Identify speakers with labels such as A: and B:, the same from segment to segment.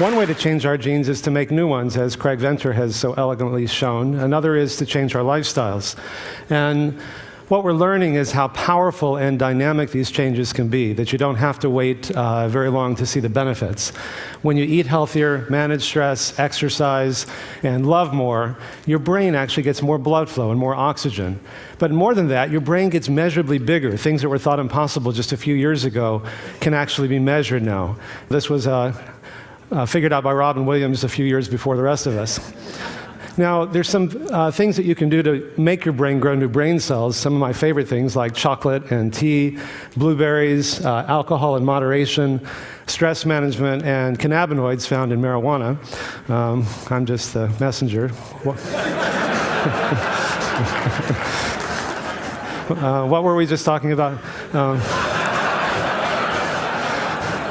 A: One way to change our genes is to make new ones, as Craig Venter has so elegantly shown. Another is to change our lifestyles. And what we're learning is how powerful and dynamic these changes can be, that you don't have to wait very long to see the benefits. When you eat healthier, manage stress, exercise, and love more, your brain actually gets more blood flow and more oxygen. But more than that, your brain gets measurably bigger. Things that were thought impossible just a few years ago can actually be measured now. This was figured out by Robin Williams a few years before the rest of us. Now, there's some things that you can do to make your brain grow new brain cells. Some of my favorite things like chocolate and tea, blueberries, alcohol in moderation, stress management, and cannabinoids found in marijuana. I'm just the messenger. What were we just talking about?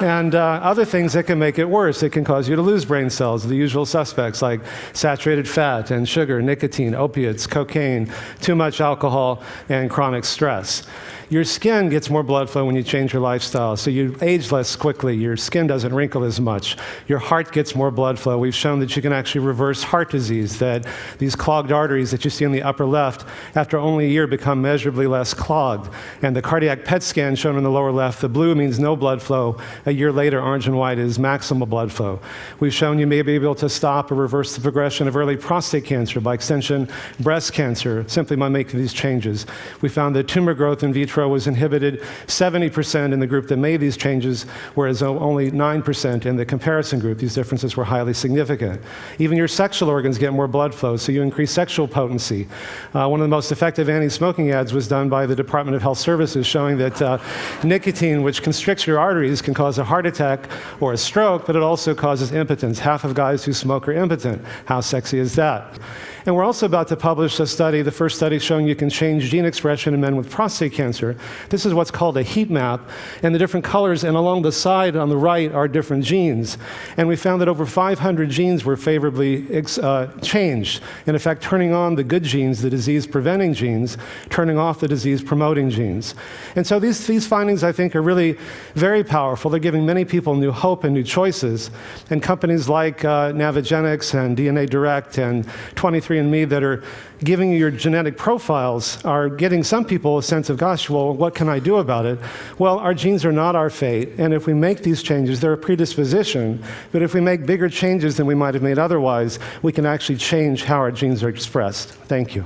A: And other things that can make it worse. It can cause you to lose brain cells, the usual suspects like saturated fat and sugar, nicotine, opiates, cocaine, too much alcohol, and chronic stress. Your skin gets more blood flow when you change your lifestyle, so you age less quickly. Your skin doesn't wrinkle as much. Your heart gets more blood flow. We've shown that you can actually reverse heart disease, that these clogged arteries that you see in the upper left, after only a year, become measurably less clogged. And the cardiac PET scan shown in the lower left, the blue means no blood flow. A year later, orange and white is maximal blood flow. We've shown you may be able to stop or reverse the progression of early prostate cancer, by extension, breast cancer, simply by making these changes. We found that tumor growth in vitro was inhibited 70% in the group that made these changes, whereas only 9% in the comparison group. These differences were highly significant. Even your sexual organs get more blood flow, so you increase sexual potency. One of the most effective anti-smoking ads was done by the Department of Health Services, showing that nicotine, which constricts your arteries, can cause a heart attack or a stroke, but it also causes impotence. Half of guys who smoke are impotent. How sexy is that? And we're also about to publish a study, the first study showing you can change gene expression in men with prostate cancer. This is what's called a heat map, and the different colors, and along the side on the right are different genes. And we found that over 500 genes were favorably changed. In effect, turning on the good genes, the disease-preventing genes, turning off the disease-promoting genes. And so these findings, I think, are really very powerful. They're giving many people new hope and new choices. And companies like Navigenics and DNA Direct and 23andMe that are giving you your genetic profiles are getting some people a sense of, gosh, well, what can I do about it? Well, our genes are not our fate, and if we make these changes, they're a predisposition, but if we make bigger changes than we might have made otherwise, we can actually change how our genes are expressed. Thank you.